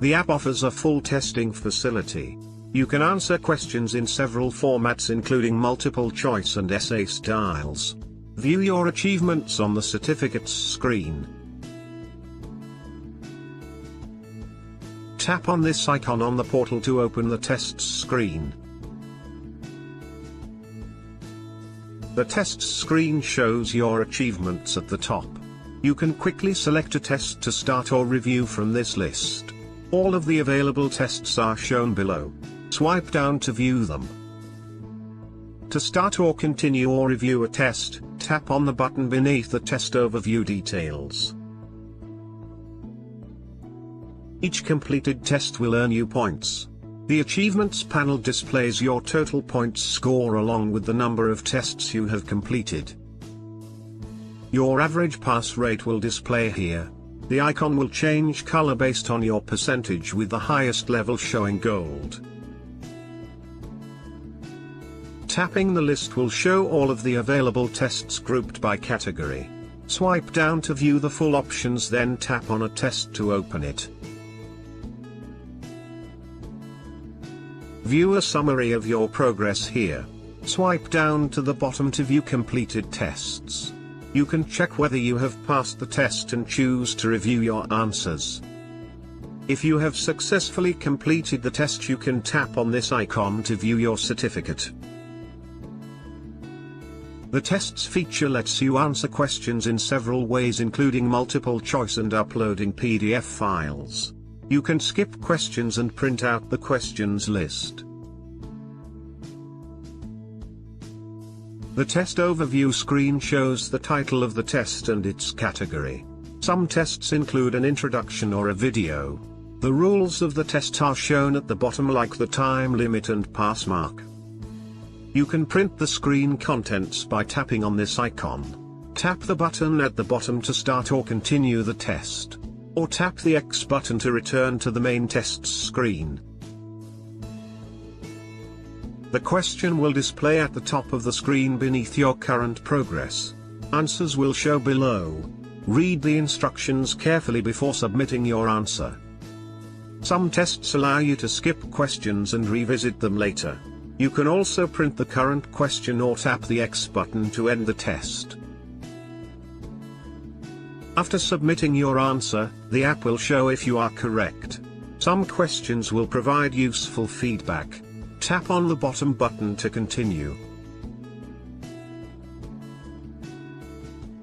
The app offers a full testing facility. You can answer questions in several formats including multiple choice and essay styles. View your achievements on the certificates screen. Tap on this icon on the portal to open the tests screen. The tests screen shows your achievements at the top. You can quickly select a test to start or review from this list. All of the available tests are shown below. Swipe down to view them. To start or continue or review a test, tap on the button beneath the test overview details. Each completed test will earn you points. The achievements panel displays your total points score along with the number of tests you have completed. Your average pass rate will display here. The icon will change color based on your percentage, with the highest level showing gold. Tapping the list will show all of the available tests grouped by category. Swipe down to view the full options, then tap on a test to open it. View a summary of your progress here. Swipe down to the bottom to view completed tests. You can check whether you have passed the test and choose to review your answers. If you have successfully completed the test, you can tap on this icon to view your certificate. The tests feature lets you answer questions in several ways including multiple choice and uploading PDF files. You can skip questions and print out the questions list. The test overview screen shows the title of the test and its category. Some tests include an introduction or a video. The rules of the test are shown at the bottom, like the time limit and pass mark. You can print the screen contents by tapping on this icon. Tap the button at the bottom to start or continue the test. Or tap the X button to return to the main tests screen. The question will display at the top of the screen beneath your current progress. Answers will show below. Read the instructions carefully before submitting your answer. Some tests allow you to skip questions and revisit them later. You can also print the current question or tap the X button to end the test. After submitting your answer, the app will show if you are correct. Some questions will provide useful feedback. Tap on the bottom button to continue.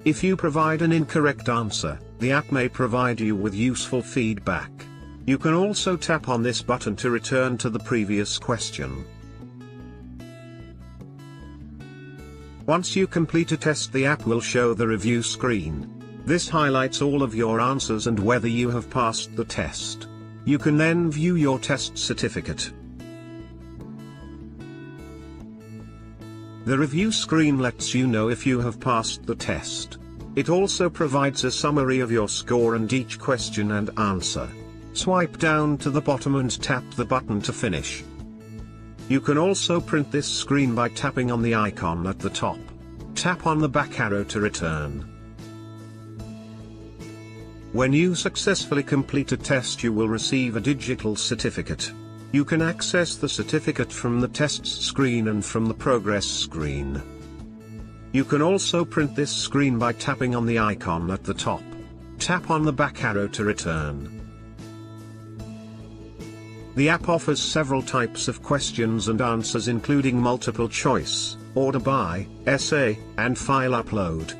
If you provide an incorrect answer, the app may provide you with useful feedback. You can also tap on this button to return to the previous question. Once you complete a test, the app will show the review screen. This highlights all of your answers and whether you have passed the test. You can then view your test certificate. The review screen lets you know if you have passed the test. It also provides a summary of your score and each question and answer. Swipe down to the bottom and tap the button to finish. You can also print this screen by tapping on the icon at the top. Tap on the back arrow to return. When you successfully complete a test, you will receive a digital certificate. You can access the certificate from the tests screen and from the progress screen. You can also print this screen by tapping on the icon at the top. Tap on the back arrow to return. The app offers several types of questions and answers including multiple choice, order by, essay, and file upload.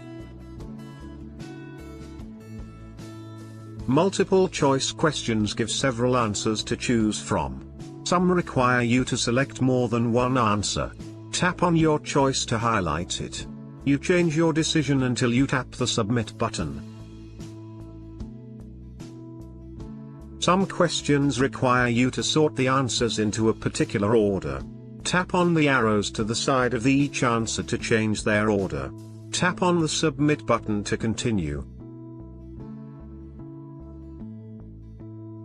Multiple choice questions give several answers to choose from. Some require you to select more than one answer. Tap on your choice to highlight it. You change your decision until you tap the submit button. Some questions require you to sort the answers into a particular order. Tap on the arrows to the side of each answer to change their order. Tap on the submit button to continue.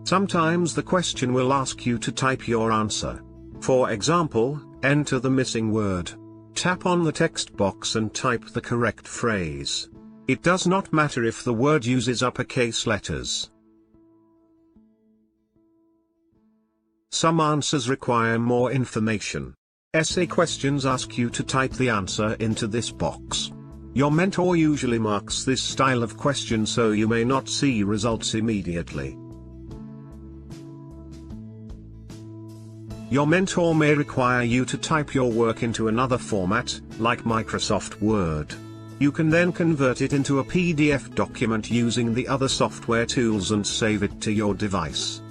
Sometimes the question will ask you to type your answer. For example, enter the missing word. Tap on the text box and type the correct phrase. It does not matter if the word uses uppercase letters. Some answers require more information. Essay questions ask you to type the answer into this box. Your mentor usually marks this style of question so you may not see results immediately. Your mentor may require you to type your work into another format, like Microsoft Word. You can then convert it into a PDF document using the other software tools and save it to your device.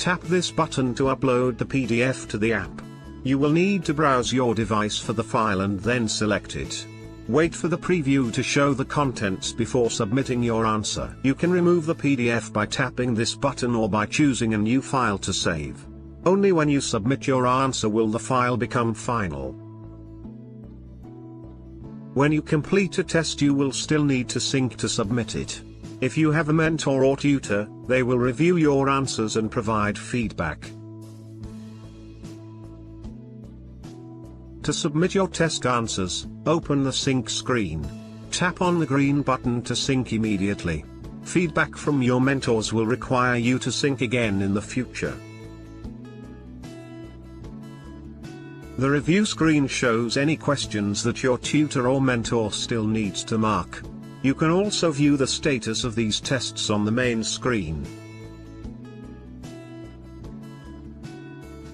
Tap this button to upload the PDF to the app. You will need to browse your device for the file and then select it. Wait for the preview to show the contents before submitting your answer. You can remove the PDF by tapping this button or by choosing a new file to save. Only when you submit your answer will the file become final. When you complete a test, you will still need to sync to submit it. If you have a mentor or tutor, they will review your answers and provide feedback. To submit your test answers, open the sync screen. Tap on the green button to sync immediately. Feedback from your mentors will require you to sync again in the future. The review screen shows any questions that your tutor or mentor still needs to mark. You can also view the status of these tests on the main screen.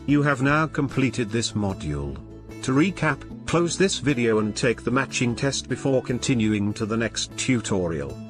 You have now completed this module. To recap, close this video and take the matching test before continuing to the next tutorial.